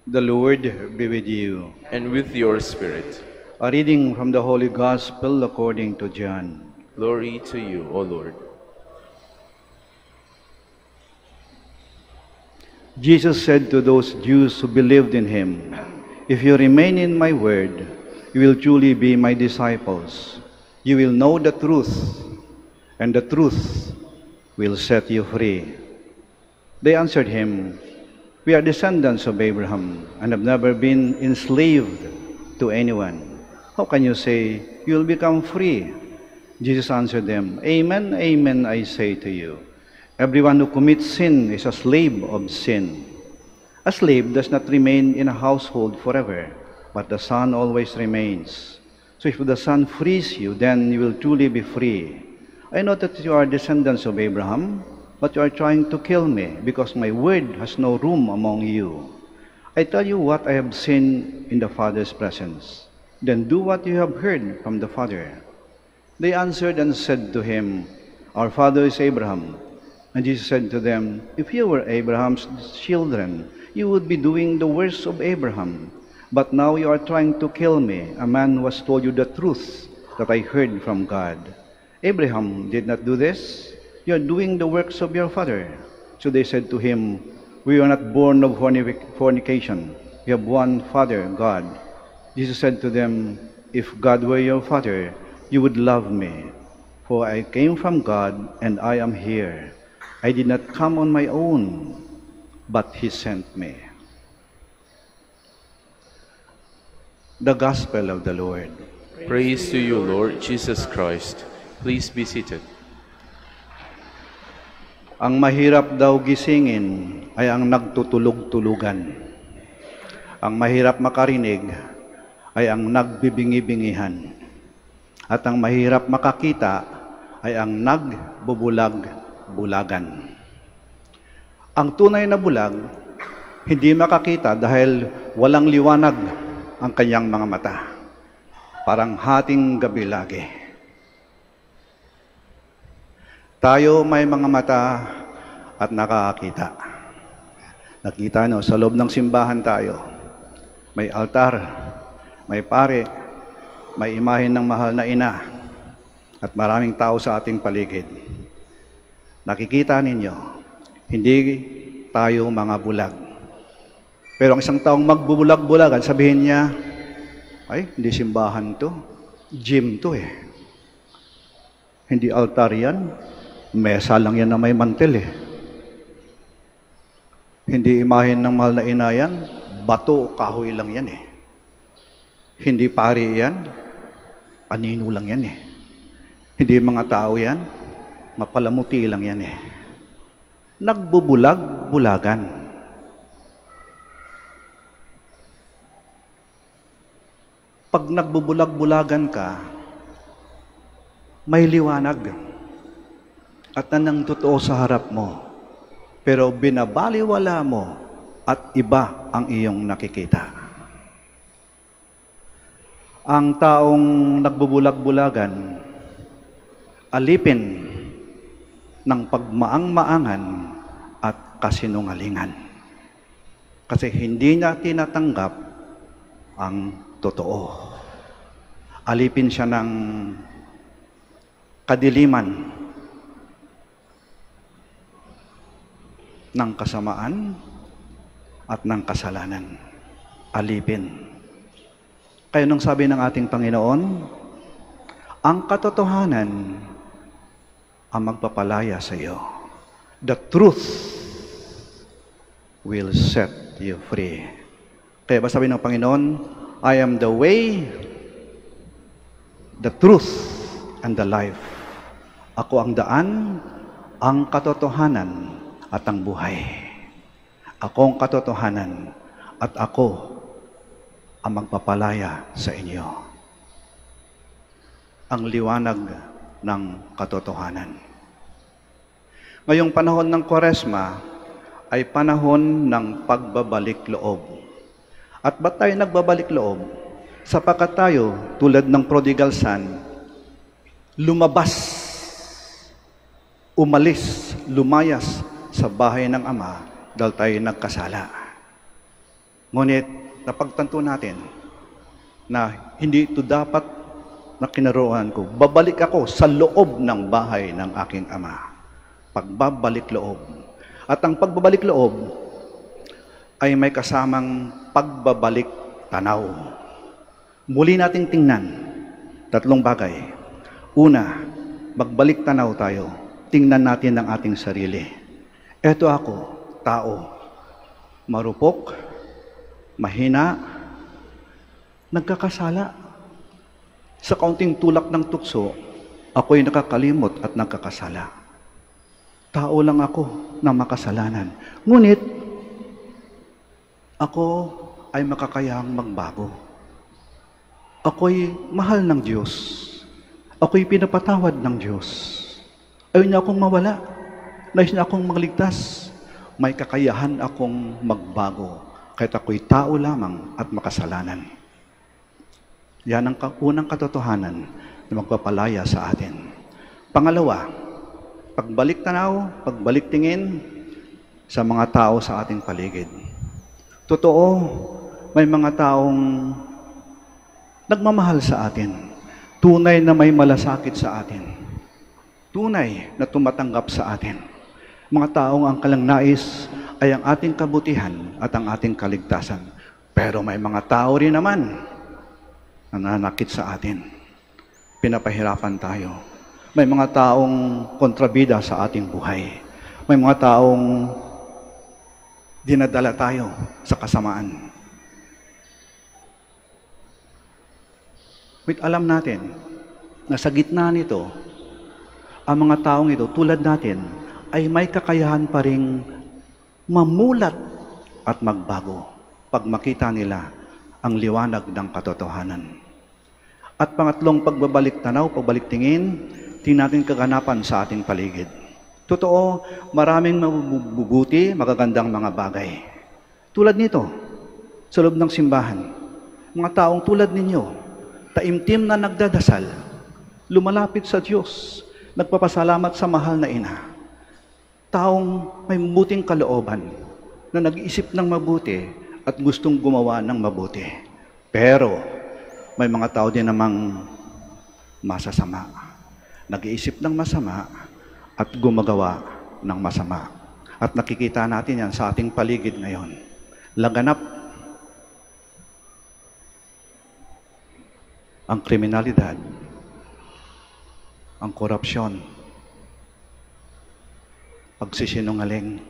The Lord be with you. And with your spirit. A reading from the Holy Gospel according to John. Glory to you, O Lord. Jesus said to those Jews who believed in him, "If you remain in my word, you will truly be my disciples. You will know the truth, and the truth will set you free." They answered him, "We are descendants of Abraham and have never been enslaved to anyone. How can you say you will become free?" Jesus answered them, "Amen, amen, I say to you, everyone who commits sin is a slave of sin. A slave does not remain in a household forever, but the son always remains. So if the son frees you, then you will truly be free. I know that you are descendants of Abraham, but you are trying to kill me because my word has no room among you. I tell you what I have seen in the Father's presence. Then do what you have heard from the Father." They answered and said to him, "Our father is Abraham." And Jesus said to them, "If you were Abraham's children, you would be doing the works of Abraham. But now you are trying to kill me, a man who has told you the truth that I heard from God. Abraham did not do this. You are doing the works of your father." So they said to him, "We are not born of fornication. We have one Father, God." Jesus said to them, "If God were your father, you would love me, for I came from God and I am here. I did not come on my own, but He sent me." The Gospel of the Lord. Praise to you, Lord Jesus Christ. Please be seated. Ang mahirap daw gisingin ay ang nagtutulog-tulugan. Ang mahirap makarinig ay ang nagbibingi-bingihan. At ang mahirap makakita ay ang nagbubulag-bulagan. Ang tunay na bulag, hindi makakita dahil walang liwanag ang kanyang mga mata. Parang hating gabi lagi. Tayo may mga mata at nakakakita. Nakita nyo, sa loob ng simbahan tayo, may altar, may pare, may imahen ng mahal na ina, at maraming tao sa ating paligid. Nakikita ninyo, hindi tayo mga bulag. Pero ang isang taong magbubulag-bulagan, sabihin niya, "Ay, hindi simbahan to, gym to eh. Hindi altar yan, mesa lang yan na may mantel eh. Hindi imahen ng mahal na ina yan, bato, kahoy lang yan eh. Hindi pari yan, panino lang yan eh. Hindi mga tao yan, mapalamuti lang yan eh." Nagbubulag-bulagan. Pag nagbubulag-bulagan ka, may liwanag at nanang totoo sa harap mo, pero binabaliwala mo at iba ang iyong nakikita. Ang taong nagbubulag-bulagan, alipin ng pagmaang-maangan at kasinungalingan. Kasi hindi niya tinatanggap ang totoo. Alipin siya ng kadiliman, ng kasamaan at ng kasalanan. Alipin. Kaya nung sabi ng ating Panginoon, ang katotohanan ang magpapalaya sa iyo. The truth will set you free. Kaya ba sabi ng Panginoon, "I am the way, the truth, and the life." Ako ang daan, ang katotohanan, at ang buhay. Ako ang katotohanan, at ako ang magpapalaya sa inyo. Ang liwanag ng katotohanan. Ngayong panahon ng Kwaresma ay panahon ng pagbabalik loob. At ba't tayo nagbabalik loob? Sapagkat tayo, tulad ng prodigal son, lumabas, lumayas sa bahay ng Ama dahil tayo nagkasala. Ngunit napagtanto natin na hindi ito dapat na kinaroon ko. Babalik ako sa loob ng bahay ng aking ama. Pagbabalik loob. At ang pagbabalik loob ay may kasamang pagbabalik tanaw. Muli nating tingnan tatlong bagay. Una, magbalik tanaw tayo. Tingnan natin ang ating sarili. Eto ako, tao, marupok, mahina, nagkakasala. Sa kaunting tulak ng tukso, ako'y nakakalimot at nagkakasala. Tao lang ako na makasalanan. Ngunit, ako ay makakayahang magbago. Ako'y mahal ng Diyos. Ako'y pinapatawad ng Diyos. Ayaw niya akong mawala. Nais niya akong magligtas. May kakayahan akong magbago. Kahit ako'y tao lamang at makasalanan. Yan ang unang katotohanan na magpapalaya sa atin. Pangalawa, pagbalik tanaw, pagbalik tingin sa mga tao sa ating paligid. Totoo, may mga taong nagmamahal sa atin. Tunay na may malasakit sa atin. Tunay na tumatanggap sa atin. Mga taong ang kalang nais ay ang ating kabutihan at ang ating kaligtasan. Pero may mga tao rin naman na nanakit sa atin. Pinapahirapan tayo. May mga taong kontrabida sa ating buhay. May mga taong dinadala tayo sa kasamaan. Wait, alam natin na sa gitna nito, ang mga taong ito, tulad natin, ay may kakayahan pa ring mamulat at magbago pag makita nila ang liwanag ng katotohanan. At pangatlong, pagbabalik tanaw, pagbalik tingin, tingnan natin kaganapan sa ating paligid. Totoo, maraming mabubuti, magagandang mga bagay. Tulad nito, sa loob ng simbahan, mga taong tulad ninyo, taimtim na nagdadasal, lumalapit sa Diyos, nagpapasalamat sa mahal na ina. Taong may mabuting kalooban, na nag-iisip ng mabuti at gustong gumawa ng mabuti. Pero, may mga tao din namang masasama. Nag-iisip ng masama at gumagawa ng masama. At nakikita natin yan sa ating paligid ngayon. Laganap ang kriminalidad, ang korupsyon, pagsisinungaling,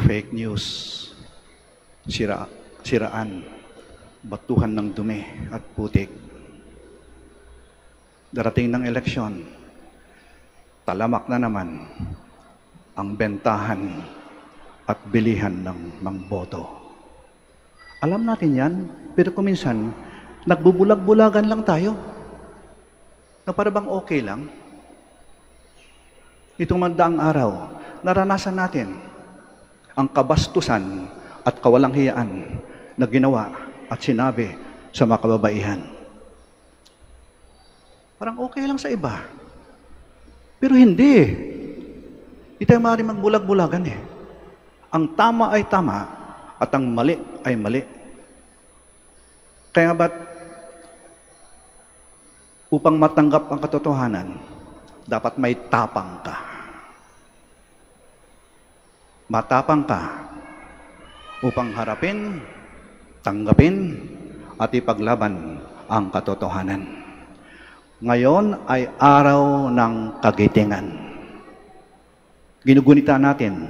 fake news, siraan, batuhan ng dumi at putik. Darating ng eleksyon, talamak na naman ang bentahan at bilihan ng mangboto. Alam natin yan, pero kuminsan, nagbubulag-bulagan lang tayo. Na para bang okay lang? Itong mandaang araw, naranasan natin ang kabastusan at kawalang hiyaan na ginawa at sinabi sa mga kababaihan. Parang okay lang sa iba. Pero hindi. Hindi tayo maaaring magbulag-bulagan eh. Ang tama ay tama at ang mali ay mali. Kaya ba't upang matanggap ang katotohanan, dapat may tapang ka. Matapang ka upang harapin, tanggapin, at ipaglaban ang katotohanan. Ngayon ay araw ng kagitingan. Ginugunita natin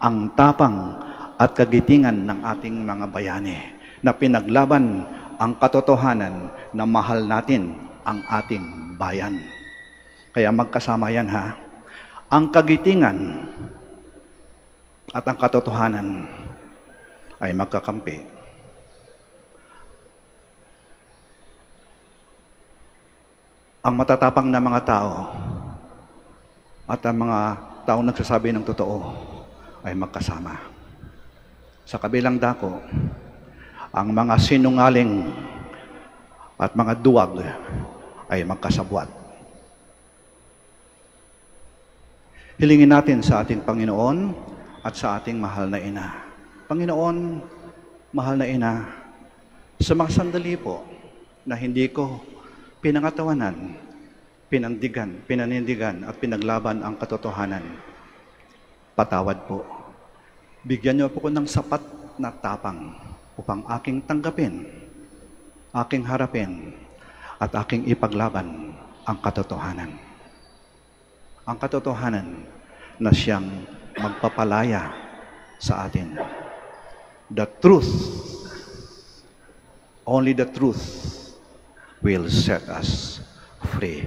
ang tapang at kagitingan ng ating mga bayani na pinaglaban ang katotohanan na mahal natin ang ating bayan. Kaya magkasama yan ha. Ang kagitingan at ang katotohanan ay magkakampi. Ang matatapang na mga tao at ang mga taong nagsasabi ng totoo ay magkasama. Sa kabilang dako, ang mga sinungaling at mga duwag ay magkasabwat. Hilingin natin sa ating Panginoon at sa ating mahal na ina. Panginoon, Mahal na ina, sa mga sandali po na hindi ko pinangatawanan, pinanindigan at pinaglaban ang katotohanan, patawad po. Bigyan niyo po ko ng sapat na tapang upang aking tanggapin, aking harapin, at aking ipaglaban ang katotohanan. Ang katotohanan na siyang magpapalaya sa atin. The truth, only the truth will set us free.